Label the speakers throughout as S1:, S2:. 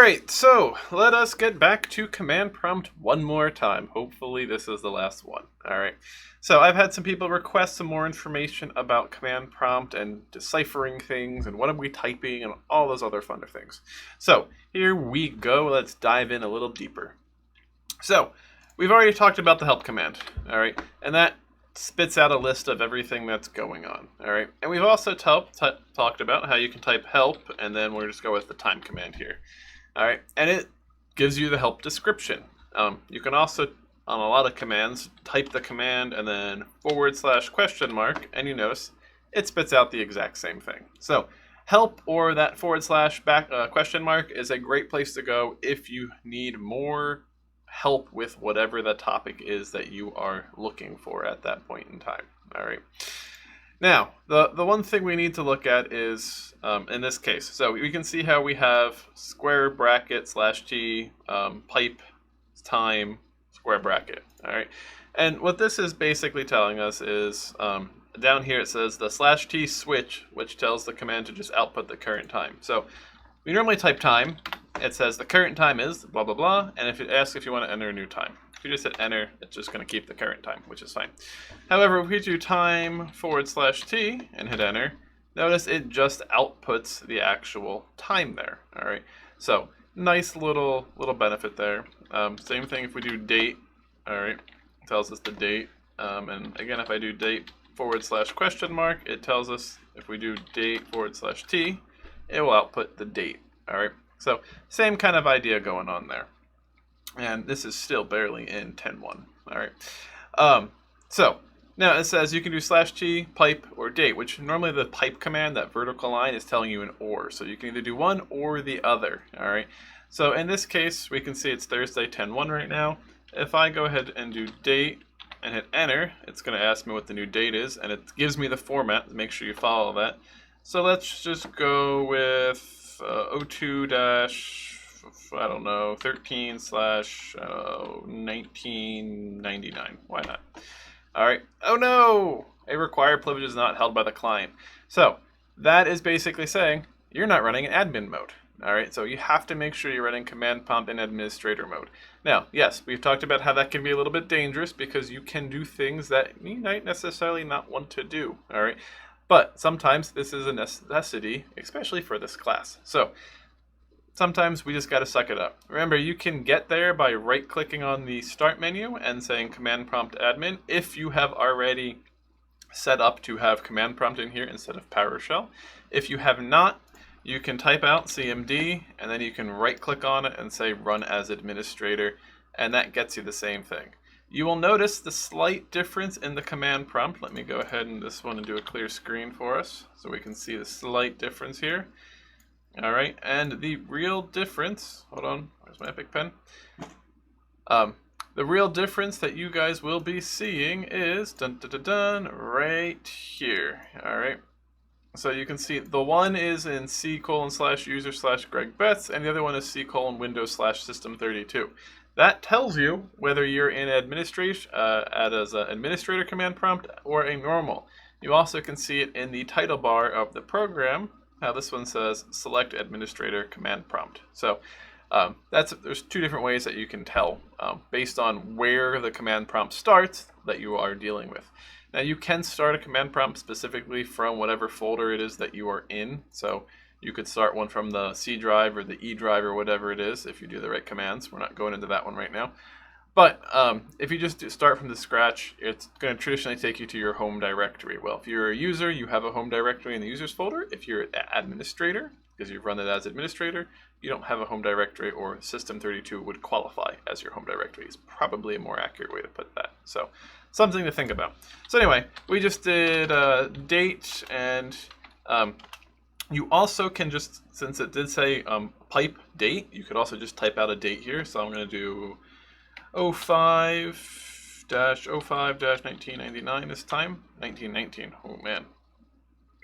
S1: Alright, so let us get back to command prompt one more time. Hopefully this is the last one. Alright, so I've had some people request some more information about command prompt and deciphering things and what are we typing and all those other fun things. So here we go, let's dive in a little deeper. So we've already talked about the help command, alright, and that spits out a list of everything that's going on, alright, and we've also talked about how you can type help and then we'll just go with the time command here. Alright, and it gives you the help description. You can also, on a lot of commands, type the command and then /? And you notice it spits out the exact same thing. So help or that / is a great place to go if you need more help with whatever the topic is that you are looking for at that point in time. Alright. Now, the one thing we need to look at is, in this case, so we can see how we have square bracket /t, pipe, time, square bracket, all right? And what this is basically telling us is, down here it says the /t switch, which tells the command to just output the current time. So we normally type time, it says the current time is blah, blah, blah, and if it asks if you want to enter a new time. If you just hit enter, it's just going to keep the current time, which is fine. However, if we do time /t and hit enter, notice it just outputs the actual time there. All right, so nice little benefit there. Same thing if we do date. All right, it tells us the date. And again, if I do date /? it tells us if we do date /t, it will output the date. All right, so same kind of idea going on there. And this is still barely in 10.1. All right. So now it says you can do /t, pipe, or date, which normally the pipe command, that vertical line, is telling you an or. So you can either do one or the other. All right. So in this case, we can see it's Thursday 10.1 right now. If I go ahead and do date and hit enter, it's going to ask me what the new date is, and it gives me the format. Make sure you follow that. So let's just go with 02- I don't know, 13/1999. Why not? All right. Oh no! A required privilege is not held by the client. So that is basically saying you're not running in admin mode. All right. So you have to make sure you're running command prompt in administrator mode. Now, yes, we've talked about how that can be a little bit dangerous because you can do things that you might necessarily not want to do. All right. But sometimes this is a necessity, especially for this class. So sometimes we just got to suck it up. Remember, you can get there by right-clicking on the Start menu and saying Command Prompt Admin if you have already set up to have Command Prompt in here instead of PowerShell. If you have not, you can type out CMD, and then you can right-click on it and say Run as Administrator, and that gets you the same thing. You will notice the slight difference in the command prompt. Let me go ahead and this one and do a clear screen for us so we can see the slight difference here. All right, and the real difference, hold on, where's my epic pen? The real difference that you guys will be seeing is right here. All right, so you can see the one is in C:/user/Greg Betts, and the other one is C:/Windows/System32. That tells you whether you're in administration as an administrator command prompt or a normal. You also can see it in the title bar of the program. Now this one says select administrator command prompt. So there's two different ways that you can tell based on where the command prompt starts that you are dealing with. Now you can start a command prompt specifically from whatever folder it is that you are in. So you could start one from the C drive or the E drive or whatever it is if you do the right commands. We're not going into that one right now. But if you just start from the scratch, it's going to traditionally take you to your home directory. Well, if you're a user, you have a home directory in the users folder. If you're an administrator, because you've run it as administrator, you don't have a home directory, or System32 would qualify as your home directory. Is probably a more accurate way to put that. So something to think about. So anyway, we just did date, and you also can just, since it did say pipe date, you could also just type out a date here. So I'm going to do 05-05-1999 this time. 1919. Oh man,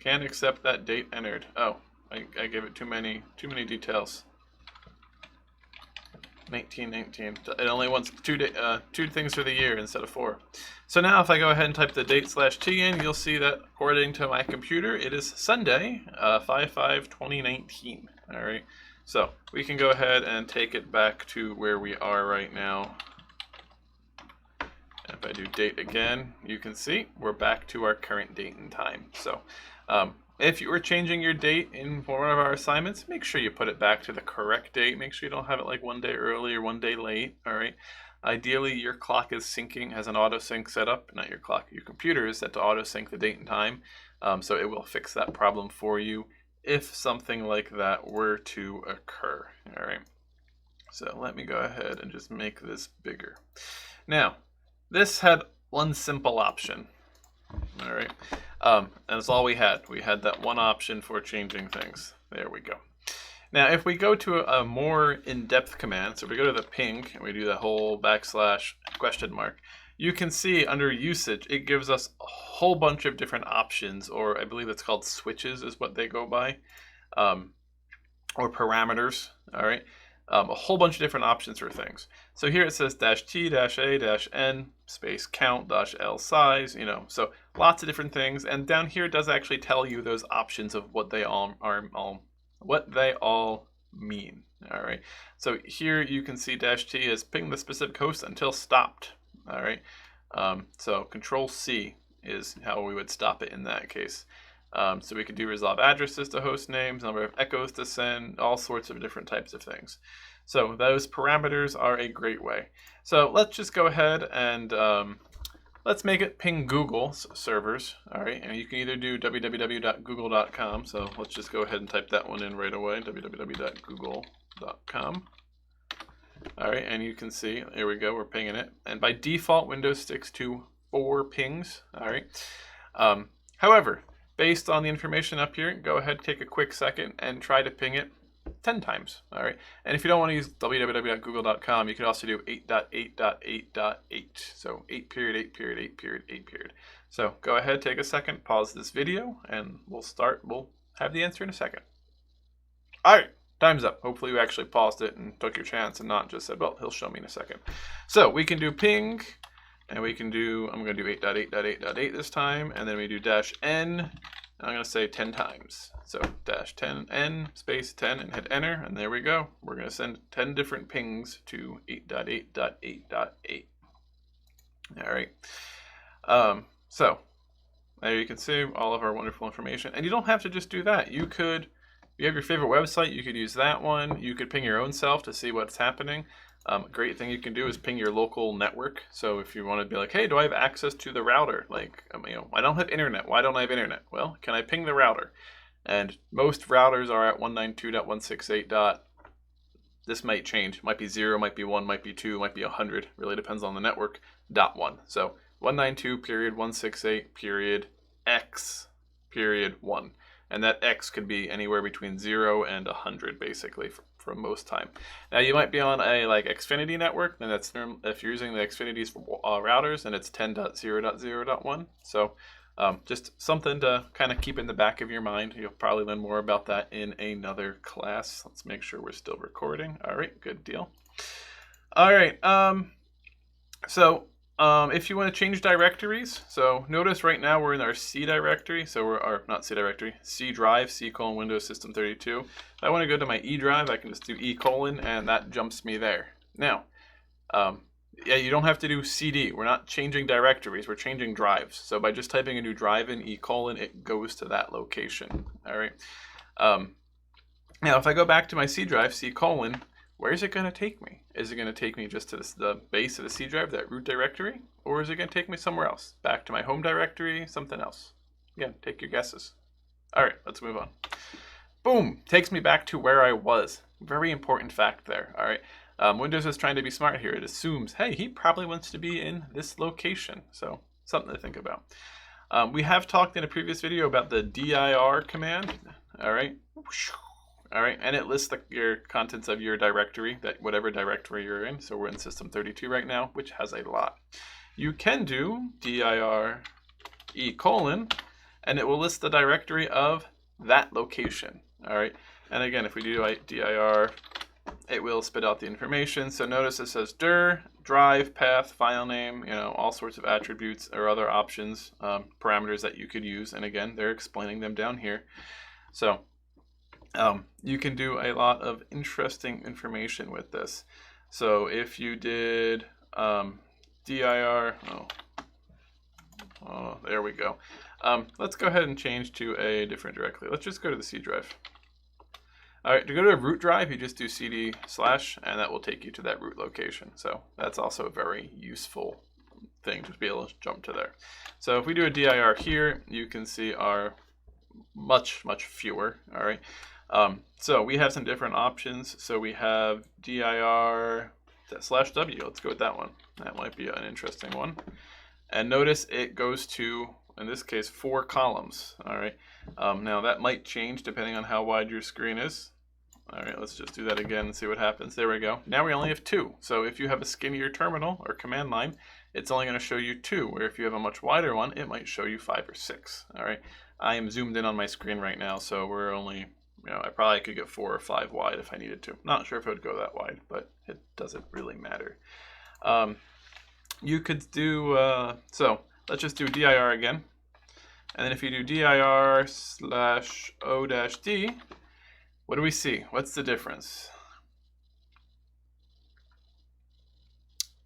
S1: can't accept that date entered. Oh, I gave it too many details. 1919. It only wants two things for the year instead of 4. So now if I go ahead and type the date/t in, you'll see that according to my computer, it is Sunday, 5/5/2019. All right. So we can go ahead and take it back to where we are right now. If I do date again, you can see we're back to our current date and time. So if you were changing your date in one of our assignments, make sure you put it back to the correct date. Make sure you don't have it like 1 day early or 1 day late. All right. Ideally, your clock is syncing, has an auto sync setup. Not your clock, your computer is set to auto sync the date and time. So it will fix that problem for you if something like that were to occur. All right. So let me go ahead and just make this bigger. Now, this had one simple option. All right. And that's all we had. We had that one option for changing things. There we go. Now, if we go to a more in-depth command, so if we go to the ping and we do the whole \, you can see under usage, it gives us a whole bunch of different options, or I believe it's called switches is what they go by, or parameters, all right? A whole bunch of different options for things. So here it says -t, -a, -n, space count, -l size, you know, so lots of different things. And down here it does actually tell you those options of what they all mean. All right. So here you can see -t is ping the specific host until stopped. All right. So Control C is how we would stop it in that case. So we could do resolve addresses to host names, number of echoes to send, all sorts of different types of things. So those parameters are a great way. So let's just go ahead and let's make it ping Google servers. All right, and you can either do www.google.com. So let's just go ahead and type that one in right away, www.google.com. All right, and you can see, here we go, we're pinging it. And by default, Windows sticks to 4 pings. All right. However, based on the information up here, go ahead, take a quick second and try to ping it 10 times. All right. And if you don't want to use www.google.com, you can also do 8.8.8.8. So 8 period, 8 period, 8 period, 8 period. So go ahead, take a second, pause this video, and we'll have the answer in a second. All right. Time's up. Hopefully you actually paused it and took your chance and not just said, well, he'll show me in a second. So we can do ping. And we can do, I'm going to do 8.8.8.8 this time, and then we do -n, I'm going to say 10 times. So -10n space 10 and hit enter, and there we go. We're going to send 10 different pings to 8.8.8.8. All right. So there you can see all of our wonderful information. And you don't have to just do that. You could, if you have your favorite website, you could use that one. You could ping your own self to see what's happening. Great thing you can do is ping your local network. So if you want to be like, hey, do I have access to the router? Like, you know, I don't have internet. Why don't I have internet? Well, can I ping the router? And most routers are at 192.168. This might change. Might be 0, might be 1, might be 2, might be 100. Really depends on the network. .1. So 192.168.x.1. And that X could be anywhere between 0 and 100, basically, for most time. Now, you might be on a like Xfinity network, and that's if you're using the Xfinity's routers, and it's 10.0.0.1. So just something to kind of keep in the back of your mind. You'll probably learn more about that in another class. Let's make sure we're still recording. All right, good deal. All right, if you want to change directories, so notice right now we're in our C directory, so not C directory, C drive, C : Windows System 32. If I want to go to my E drive, I can just do E:, and that jumps me there. Now, yeah, you don't have to do CD. We're not changing directories, we're changing drives. So by just typing a new drive in E:, it goes to that location. All right. Now, if I go back to my C drive, C:, where is it going to take me? Is it going to take me just to the base of the C drive, that root directory? Or is it going to take me somewhere else? Back to my home directory, something else? Again, take your guesses. All right, let's move on. Boom, takes me back to where I was. Very important fact there, all right? Windows is trying to be smart here. It assumes, hey, he probably wants to be in this location. So something to think about. We have talked in a previous video about the dir command, all right? All right, and it lists your contents of your directory, that whatever directory you're in. So we're in System 32 right now, which has a lot. You can do dir E:, and it will list the directory of that location. All right, and again, if we do dir, it will spit out the information. So notice it says dir, drive, path, file name, you know, all sorts of attributes or other options, parameters that you could use. And again, they're explaining them down here. So You can do a lot of interesting information with this. So if you did dir, oh, there we go. Let's go ahead and change to a different directory. Let's just go to the C drive. All right, to go to a root drive, you just do cd/, and that will take you to that root location. So that's also a very useful thing to be able to jump to there. So if we do a dir here, you can see our much fewer. All right. So we have some different options. So we have dir/w. Let's go with that one. That might be an interesting one. And notice it goes to, in this case, 4 columns. All right. Now that might change depending on how wide your screen is. All right, let's just do that again and see what happens. There we go. Now we only have 2. So if you have a skinnier terminal or command line, it's only going to show you 2. Where if you have a much wider one, it might show you 5 or 6. All right. I am zoomed in on my screen right now, so we're only, I probably could get 4 or 5 wide if I needed to. Not sure if it would go that wide, but it doesn't really matter. You could do, so let's just do dir again. And then if you do dir/o-d, what do we see? What's the difference?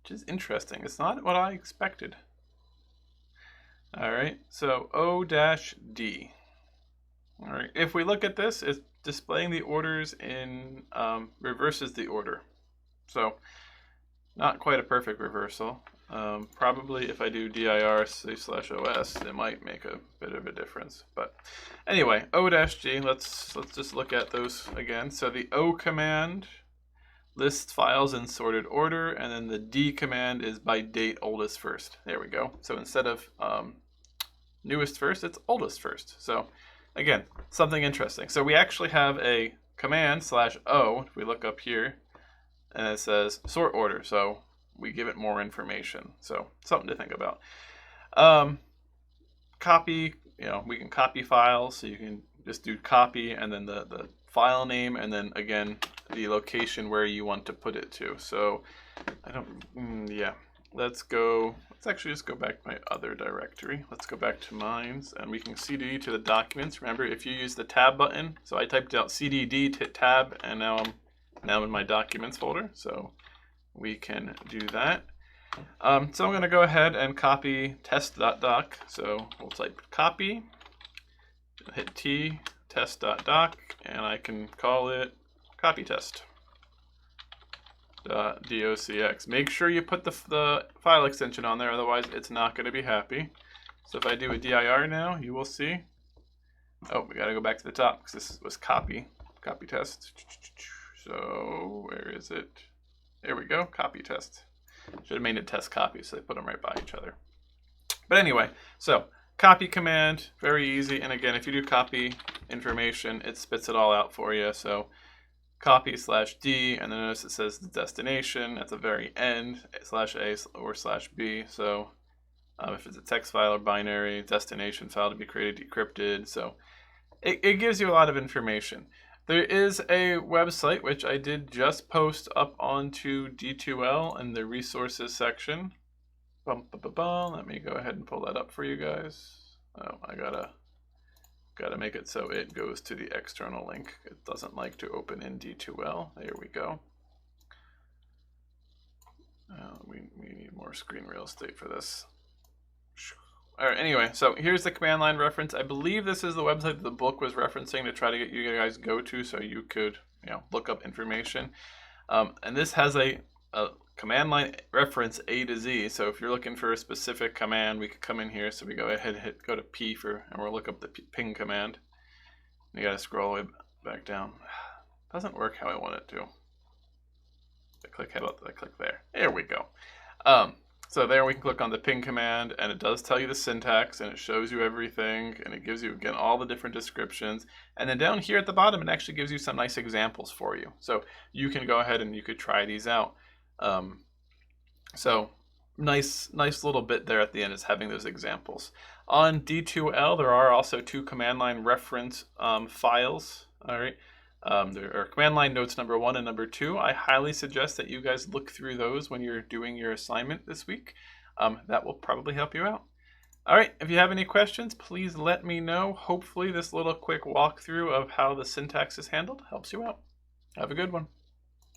S1: Which is interesting. It's not what I expected. All right, so O-D. All right, if we look at this, it's displaying the orders in, reverses the order. So not quite a perfect reversal. Probably if I do dir/os, it might make a bit of a difference. But anyway, O-G, let's just look at those again. So the O command lists files in sorted order, and then the D command is by date oldest first. There we go. So instead of newest first, it's oldest first. So again, something interesting. So we actually have a command /O, if we look up here, and it says sort order. So we give it more information. So something to think about. Copy, we can copy files. So you can just do copy and then the file name, and then again, the location where you want to put it to. So let's actually just go back to my other directory. Let's go back to mines, and we can cd to the documents. Remember, if you use the tab button, so I typed out cdd tab, and now I'm in my documents folder. So we can do that. So I'm going to go ahead and copy test.doc. So we'll type copy, hit T, test.doc, and I can call it copy test. .docx. Make sure you put the file extension on there, otherwise it's not going to be happy. So if I do a dir now, you will see. Oh, we got to go back to the top because this was copy test. So where is it? There we go, copy test. Should have made it test copy, so they put them right by each other. But anyway, so copy command, very easy. And again, if you do copy information, it spits it all out for you. So copy/D, and then notice it says the destination at the very end, /A or /B. So if it's a text file or binary, destination file to be created, decrypted. So it gives you a lot of information. There is a website which I did just post up onto D2L in the resources section. Let me go ahead and pull that up for you guys. Oh, I gotta make it so it goes to the external link. It doesn't like to open in D2L. There we go. We need more screen real estate for this. All right, anyway, so here's the command line reference. I believe this is the website that the book was referencing to try to get you guys go to so you could, look up information. And this has a command line reference A to Z. So if you're looking for a specific command, we could come in here. So we go ahead and go to P and we'll look up the ping command. You got to scroll all the way back down. Doesn't work how I want it to. How about I click there? There we go. So there we can click on the ping command, and it does tell you the syntax, and it shows you everything, and it gives you, again, all the different descriptions. And then down here at the bottom, it actually gives you some nice examples for you. So you can go ahead and you could try these out. So nice little bit there at the end is having those examples. On D2L, there are also 2 command line reference files. All right. There are command line notes number 1 and number 2. I highly suggest that you guys look through those when you're doing your assignment this week. That will probably help you out. All right, if you have any questions, please let me know. Hopefully this little quick walkthrough of how the syntax is handled helps you out. Have a good one.